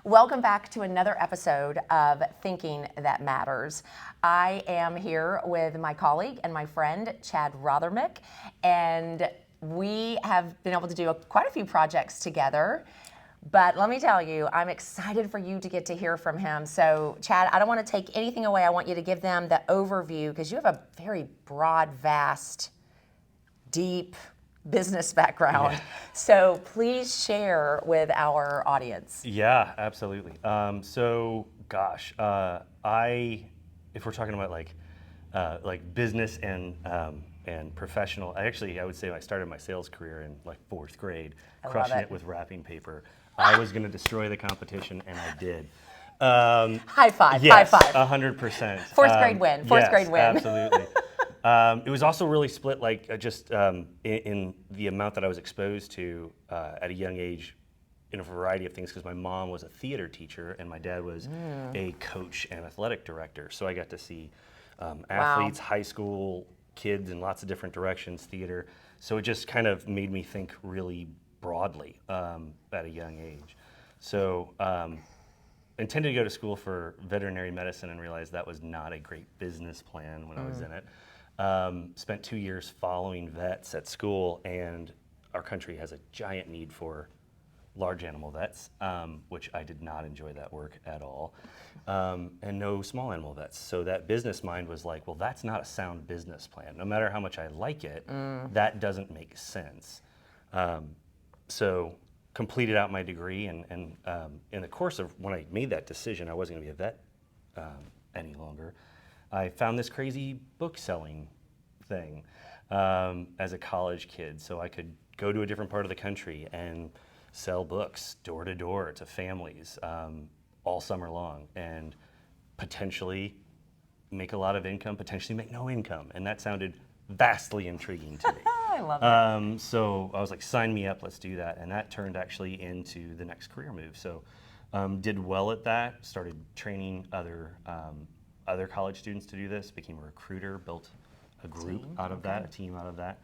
Welcome back to another episode of Thinking That Matters. I am here with my colleague and my friend, Chad Rothermich, and we have been able to do quite a few projects together. But let me tell you, I'm excited for you to get to hear from him. So, Chad, I don't want to take anything away. I want you to give them the overview because you have a very broad, vast, deep business background. Yeah. So please share with our audience. Yeah, absolutely. If we're talking about like business and professional, I would say I started my sales career in like fourth grade, crushing it with wrapping paper. I was going to destroy the competition, and I did. High five, yes, high five. 100%. Fourth grade win, fourth grade win. Absolutely. It was also really split, in the amount that I was exposed to at a young age in a variety of things, because my mom was a theater teacher and my dad was a coach and athletic director. So I got to see athletes, high school kids in lots of different directions, theater. So it just kind of made me think really broadly at a young age. So intended to go to school for veterinary medicine and realized that was not a great business plan when I was in it. Spent 2 years following vets at school, and our country has a giant need for large animal vets, which I did not enjoy that work at all, and no small animal vets. So that business mind was like, well, that's not a sound business plan. No matter how much I like it, that doesn't make sense. So completed out my degree, and in the course of when I made that decision, I wasn't going to be a vet any longer. I found this crazy book selling thing as a college kid, so I could go to a different part of the country and sell books door to door to families all summer long, and potentially make a lot of income, potentially make no income, and that sounded vastly intriguing to me. I love it. So I was like, sign me up, let's do that, and that turned actually into the next career move. So did well at that, started training other college students to do this, became a recruiter, built a group out of that, a team out of that.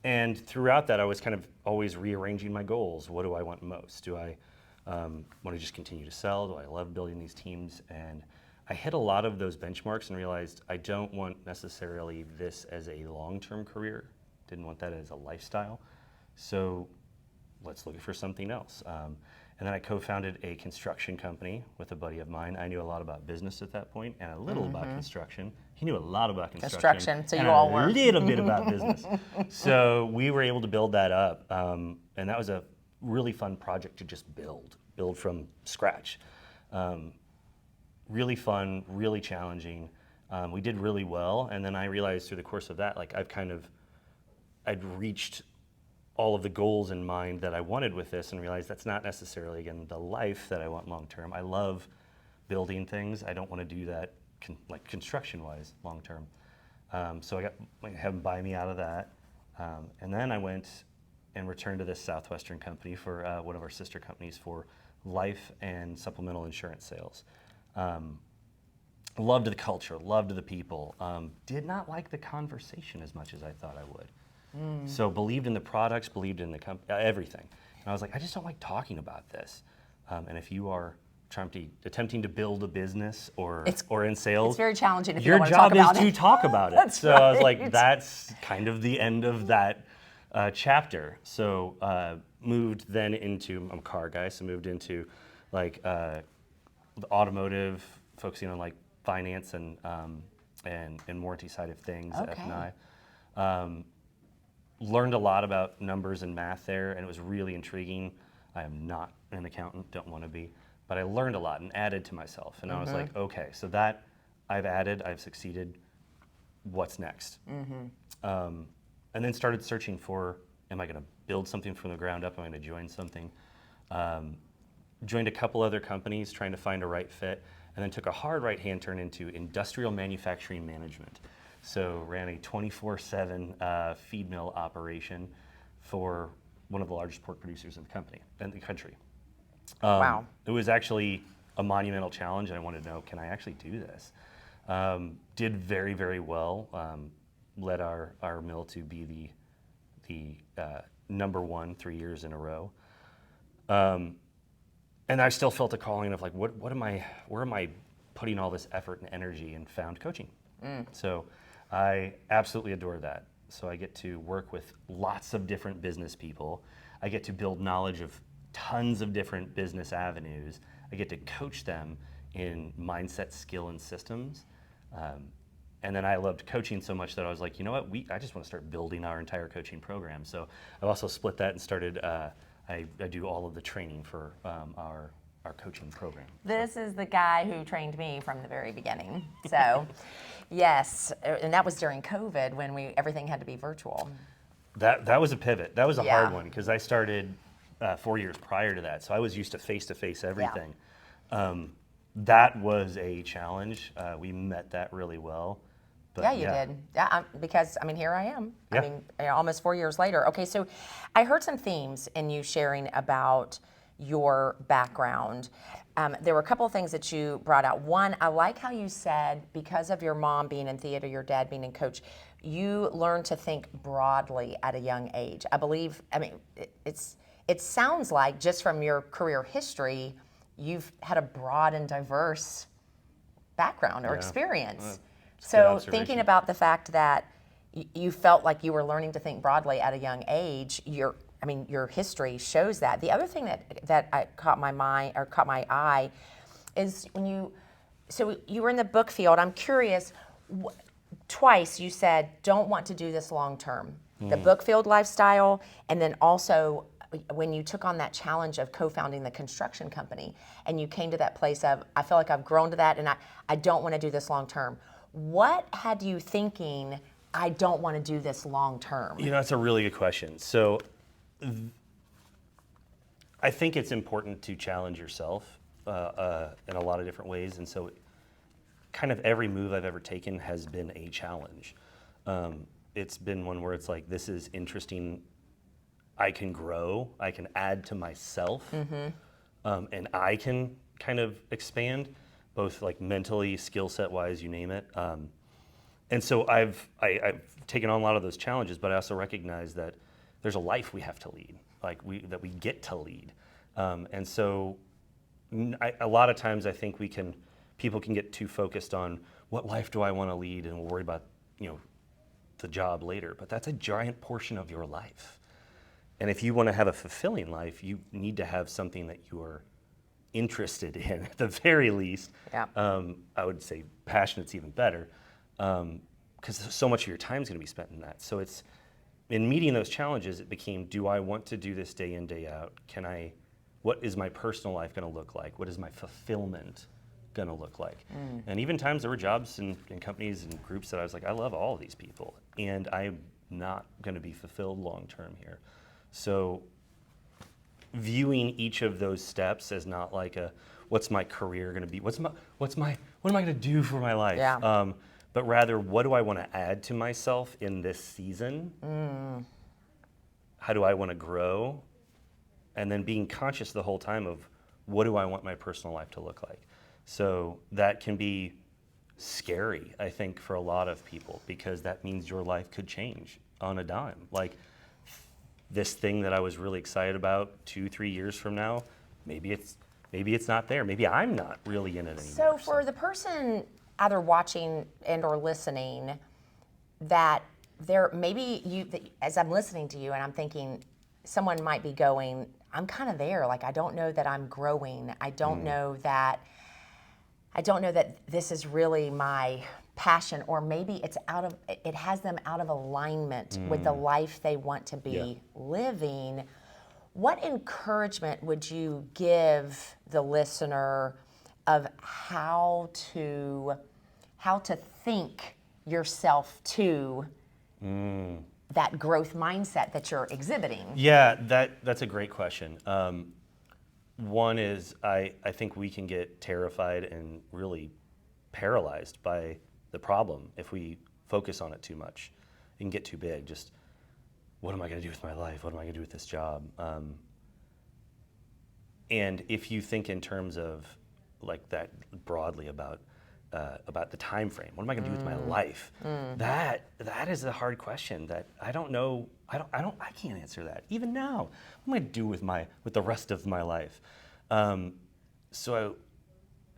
And throughout that, I was kind of always rearranging my goals. What do I want most? Do I want to just continue to sell? Do I love building these teams? And I hit a lot of those benchmarks and realized I don't want necessarily this as a long-term career. Didn't want that as a lifestyle. So let's look for something else. And then I co-founded a construction company with a buddy of mine. I knew a lot about business at that point and a little about construction. He knew a lot about construction. So you all were. A little bit about business. So we were able to build that up. And that was a really fun project to just build from scratch. Really fun, really challenging. We did really well. And then I realized through the course of that, like I'd reached all of the goals in mind that I wanted with this, and realized that's not necessarily, again, the life that I want long term. I love building things. I don't want to do that construction-wise long term. So I had him buy me out of that. And then I went and returned to this Southwestern company for one of our sister companies for life and supplemental insurance sales. Loved the culture, loved the people. Did not like the conversation as much as I thought I would. So believed in the products, believed in the everything. And I was like, I just don't like talking about this. And if you are attempting to build a business or in sales, it's very challenging if you your don't want to talk job about is to talk about it. That's so I was right. like, that's kind of the end of that chapter. So moved then into, I'm a car guy, so moved into the automotive, focusing on like finance and warranty side of things at F&I. Learned a lot about numbers and math there, and it was really intriguing. I am not an accountant, don't want to be, but I learned a lot and added to myself. And I was like, okay, so that I've succeeded, what's next? And then started searching for, am I going to build something from the ground up? Am I going to join something? Joined a couple other companies trying to find a right fit, and then took a hard right-hand turn into industrial manufacturing management. So ran a 24/7 feed mill operation for one of the largest pork producers in the country. Wow. It was actually a monumental challenge, and I wanted to know, can I actually do this? Did very, very well. Led our mill to be the number one 3 years in a row. And And I still felt a calling of like, where am I putting all this effort and energy, and found coaching. So I absolutely adore that. So I get to work with lots of different business people. I get to build knowledge of tons of different business avenues. I get to coach them in mindset, skill, and systems. And then I loved coaching so much that I was like, you know what, I just want to start building our entire coaching program. So I've also split that and started, I do all of the training for our coaching program. This is the guy who trained me from the very beginning. So, yes, and that was during COVID when everything had to be virtual. That was a pivot. That was a Yeah. hard one because I started 4 years prior to that, so I was used to face everything. That was a challenge. We met that really well. But Yeah, you did. Yeah, because here I am. Yeah. Almost 4 years later. Okay, so I heard some themes in you sharing about your background. There were a couple of things that you brought out. One, I like how you said because of your mom being in theater, your dad being in coach, you learned to think broadly at a young age. I believe. It sounds like just from your career history, you've had a broad and diverse background or experience. So thinking about the fact that you felt like you were learning to think broadly at a young age, your history shows that. The other thing that caught my eye is when you were in the book field. I'm curious, twice you said don't want to do this long term. The book field lifestyle, and then also when you took on that challenge of co-founding the construction company, and you came to that place of, I feel like I've grown to that, and I don't want to do this long term. What had you thinking, I don't want to do this long term? That's a really good question. So I think it's important to challenge yourself in a lot of different ways. And so kind of every move I've ever taken has been a challenge. It's been one where it's like, this is interesting. I can grow, I can add to myself, and I can kind of expand, both like mentally, skill set wise, you name it. And so I've taken on a lot of those challenges, but I also recognize that there's a life we have to lead, that we get to lead. And so a lot of times I think people can get too focused on what life do I want to lead, and we'll worry about the job later. But that's a giant portion of your life. And if you want to have a fulfilling life, you need to have something that you are interested in, at the very least. Yeah. I would say passionate's even better, because so much of your time is going to be spent in that. So it's in meeting those challenges, it became, do I want to do this day in, day out? What is my personal life going to look like? What is my fulfillment going to look like? And even times there were jobs and companies and groups that I was like, I love all of these people, and I'm not going to be fulfilled long term here. So viewing each of those steps as not like what's my career going to be? What am I going to do for my life? Yeah. But rather, what do I want to add to myself in this season? How do I want to grow? And then being conscious the whole time of what do I want my personal life to look like? So that can be scary, I think, for a lot of people, because that means your life could change on a dime. Like, this thing that I was really excited about 2-3 years from now, maybe it's not there. Maybe I'm not really in it anymore. So for the person either watching and or listening, that as I'm listening to you and I'm thinking, someone might be going, I'm kind of there. Like, I don't know that I'm growing. I don't know that this is really my passion, or maybe it has them out of alignment with the life they want to be living. What encouragement would you give the listener of how to think yourself to that growth mindset that you're exhibiting? Yeah, that's a great question. One is I think we can get terrified and really paralyzed by the problem if we focus on it too much. It can get too big. Just, what am I going to do with my life? What am I going to do with this job? And if you think in terms of like that broadly about the time frame, what am I going to do with my life? That is a hard question that I don't know. I can't answer that even now. What am I going to do with the rest of my life? So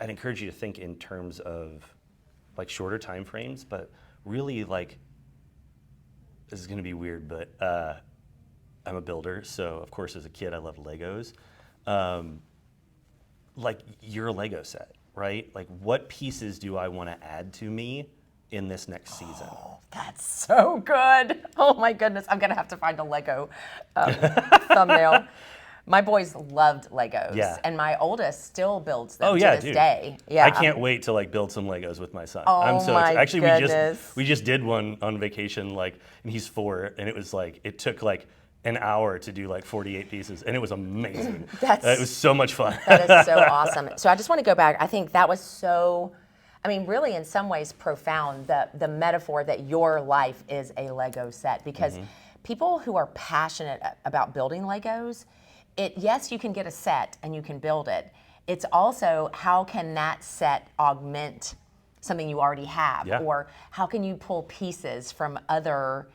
I'd encourage you to think in terms of like shorter time frames, but really like, this is going to be weird, but I'm a builder, so of course as a kid I loved Legos. Like your Lego set, right? Like what pieces do I want to add to me in this next season? Oh, that's so good. Oh my goodness, I'm gonna have to find a Lego thumbnail. My boys loved Legos, Yeah. and my oldest still builds them Oh to yeah, this dude. day. Yeah. I can't wait to like build some Legos with my son. Oh I'm so my actually goodness. we just did one on vacation, like, and he's 4, and it was like it took like an hour to do like 48 pieces, and it was amazing. It was so much fun. That is so awesome. So I just want to go back. I think that was so, I mean, really in some ways profound, the metaphor that your life is a Lego set, because people who are passionate about building Legos, yes, you can get a set and you can build it. It's also how can that set augment something you already have, Yeah. or how can you pull pieces from other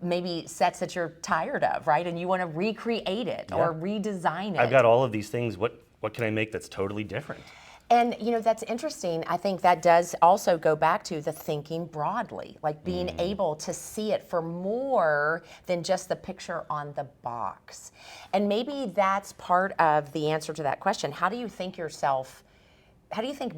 maybe sets that you're tired of, right? And you want to recreate it or redesign it. I've got all of these things. What can I make that's totally different? And you know, that's interesting. I think that does also go back to the thinking broadly, like being able to see it for more than just the picture on the box. And maybe that's part of the answer to that question. How do you think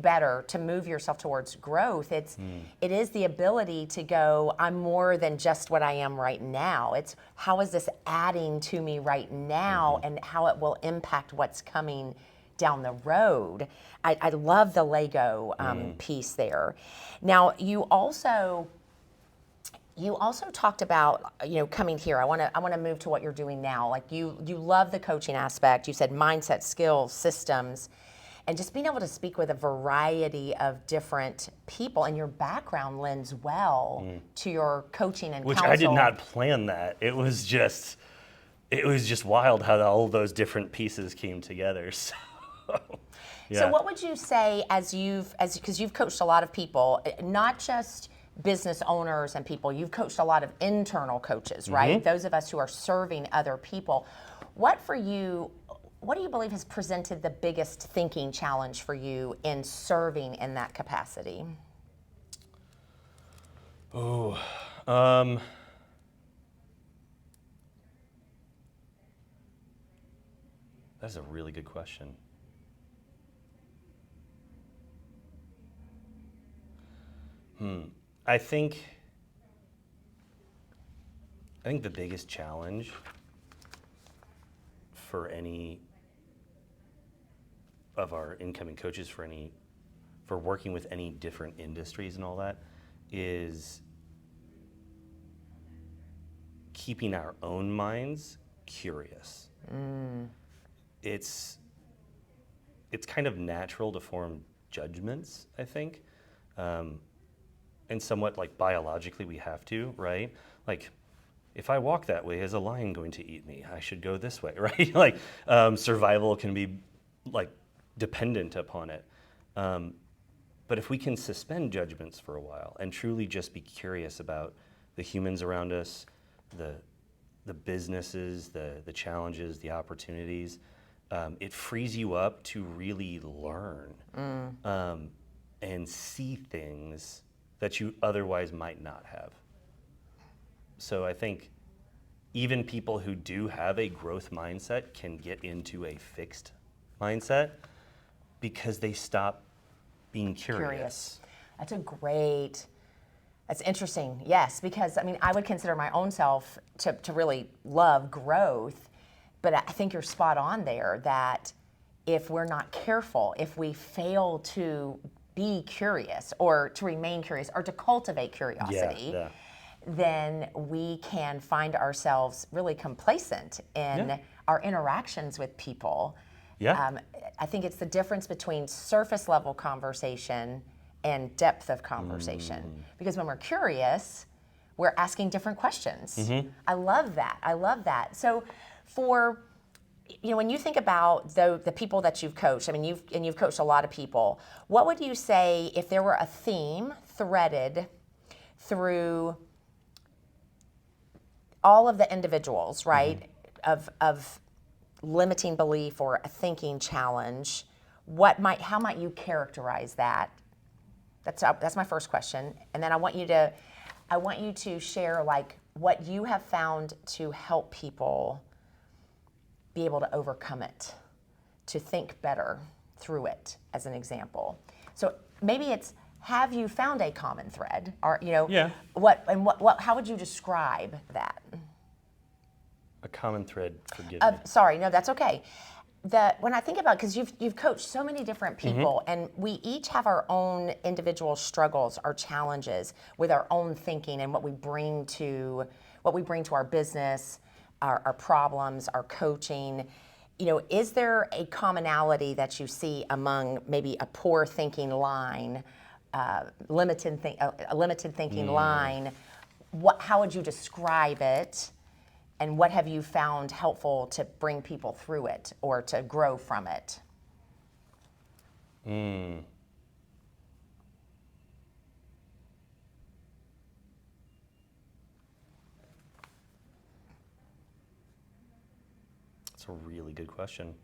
better to move yourself towards growth? It is the ability to go, I'm more than just what I am right now. It's how is this adding to me right now, and how it will impact what's coming down the road. I love the Lego piece there. Now, you also talked about, you know, coming here. I want to move to what you're doing now. Like you love the coaching aspect. You said mindset, skills, systems, and just being able to speak with a variety of different people. And your background lends well to your coaching and Which counsel. I did not plan that. It was just wild how all those different pieces came together. So, yeah. So what would you say because you've coached a lot of people, not just business owners and people, you've coached a lot of internal coaches, right? Those of us who are serving other people. What do you believe has presented the biggest thinking challenge for you in serving in that capacity? Oh, that's a really good question. I think the biggest challenge for any of our incoming coaches, for working with any different industries and all that, is keeping our own minds curious. It's kind of natural to form judgments, I think. And somewhat like biologically we have to, right? Like, if I walk that way, is a lion going to eat me? I should go this way, right? Like, survival can be like dependent upon it. But if we can suspend judgments for a while and truly just be curious about the humans around us, the businesses, the challenges, the opportunities, it frees you up to really learn and see things that you otherwise might not have. So I think even people who do have a growth mindset can get into a fixed mindset because they stop being curious. That's interesting, yes, because I mean, I would consider my own self to really love growth, but I think you're spot on there that if we're not careful, if we fail to be curious or to remain curious or to cultivate curiosity, then we can find ourselves really complacent in our interactions with people. I think it's the difference between surface level conversation and depth of conversation. Because when we're curious, we're asking different questions. I love that. So when you think about the people that you've coached, I mean, you've coached a lot of people. What would you say if there were a theme threaded through all of the individuals, right, of limiting belief or a thinking challenge, how might you characterize that? That's my first question, and then I want you to share like what you have found to help people be able to overcome it, to think better through it, as an example. So maybe it's, have you found a common thread, or Yeah. how would you describe that? A common thread, forgive me. Sorry, no, that's okay. When I think about, because you've coached so many different people, and we each have our own individual struggles, our challenges with our own thinking and what we bring to our business, our problems, our coaching. Is there a commonality that you see among maybe a poor thinking line, a limited thinking line? How would you describe it? And what have you found helpful to bring people through it or to grow from it? That's a really good question.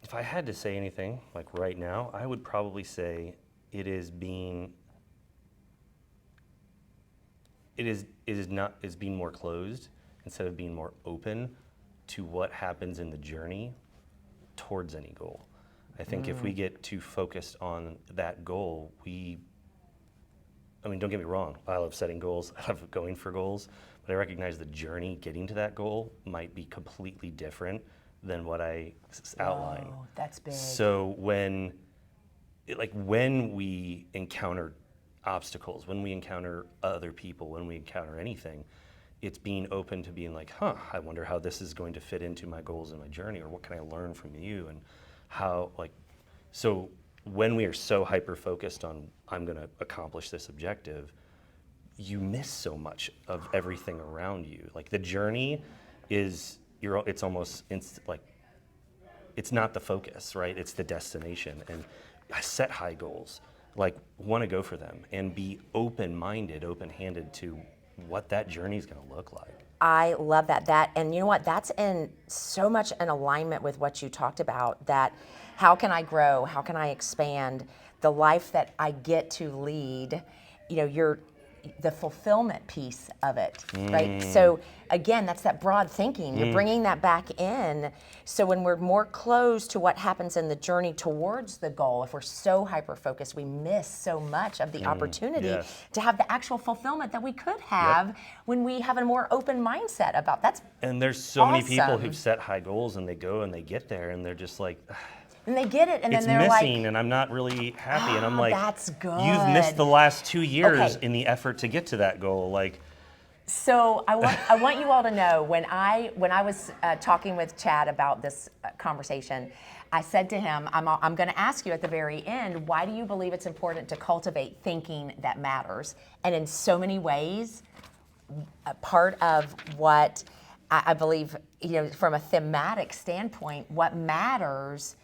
If I had to say anything, like right now, I would probably say it is being more closed instead of being more open to what happens in the journey towards any goal. I think if we get too focused on that goal, don't get me wrong, I love setting goals, I love going for goals, but I recognize the journey getting to that goal might be completely different than what I outline. Oh, that's big. So when we encounter obstacles, when we encounter other people, when we encounter anything, it's being open to being like, I wonder how this is going to fit into my goals and my journey, or what can I learn from you, and so when we are so hyper-focused on, I'm gonna accomplish this objective, you miss so much of everything around you. Like the journey it's not the focus, right? It's the destination. And I set high goals, want to go for them and be open-minded, open-handed to what that journey is going to look like. I love that. And you know what? That's in so much in alignment with what you talked about, that how can I grow? How can I expand the life that I get to lead? The fulfillment piece of it, right? So again, that's that broad thinking. You're bringing that back in. So when we're more closed to what happens in the journey towards the goal, if we're so hyper-focused, we miss so much of the opportunity to have the actual fulfillment that we could have when we have a more open mindset about that's. And there's so many people who've set high goals and they go and they get there and they're just like, and they get it, and it's then they're missing, like, and I'm not really happy. And I'm like, that's good. You've missed the last 2 years Okay. in the effort to get to that goal. So I want you all to know, when I was talking with Chad about this conversation, I said to him, I'm going to ask you at the very end, why do you believe it's important to cultivate thinking that matters? And in so many ways, a part of what I believe, from a thematic standpoint, what matters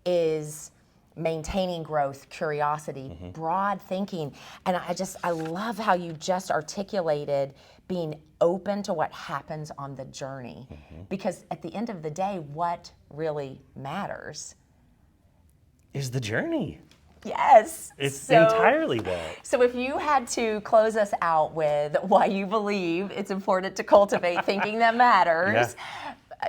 is maintaining growth, curiosity, broad thinking. And I love how you just articulated being open to what happens on the journey. Because at the end of the day, what really matters Is the journey. Yes. It's entirely that. So if you had to close us out with why you believe it's important to cultivate thinking that matters,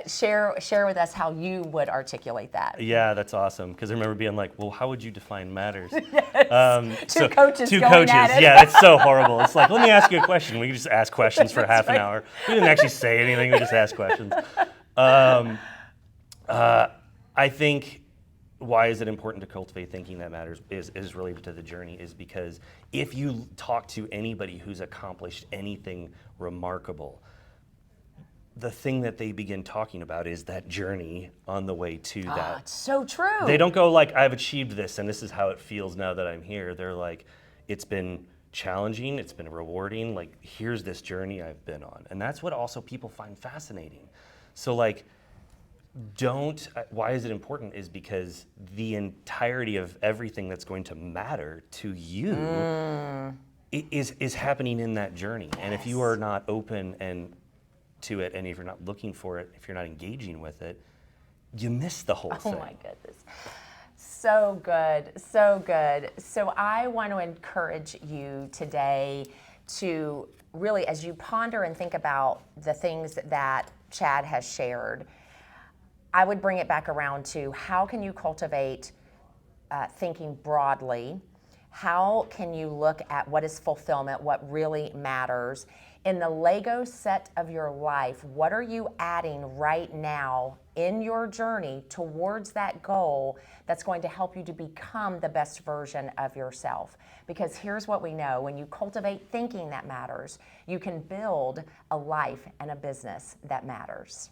share with us how you would articulate that. Yeah, that's awesome. Because I remember being like, well, how would you define matters? Two coaches Two going coaches. at it. Yeah, it's so horrible. It's like, let me ask you a question. We can just ask questions for half an hour. We didn't actually say anything. We just asked questions. I think why is it important to cultivate thinking that matters is related to the journey, is because if you talk to anybody who's accomplished anything remarkable, the thing that they begin talking about is that journey on the way to that. It's so true. They don't go like, I've achieved this and this is how it feels now that I'm here. They're like, it's been challenging, it's been rewarding, like here's this journey I've been on. And that's what also people find fascinating. So Why is it important is because the entirety of everything that's going to matter to you is happening in that journey. And if you are not open and to it, and if you're not looking for it, if you're not engaging with it, you miss the whole thing. Oh my goodness. So good, so good. So I want to encourage you today to really, as you ponder and think about the things that Chad has shared, I would bring it back around to how can you cultivate thinking broadly? How can you look at what is fulfillment, what really matters? In the Lego set of your life, what are you adding right now in your journey towards that goal that's going to help you to become the best version of yourself? Because here's what we know, when you cultivate thinking that matters, you can build a life and a business that matters.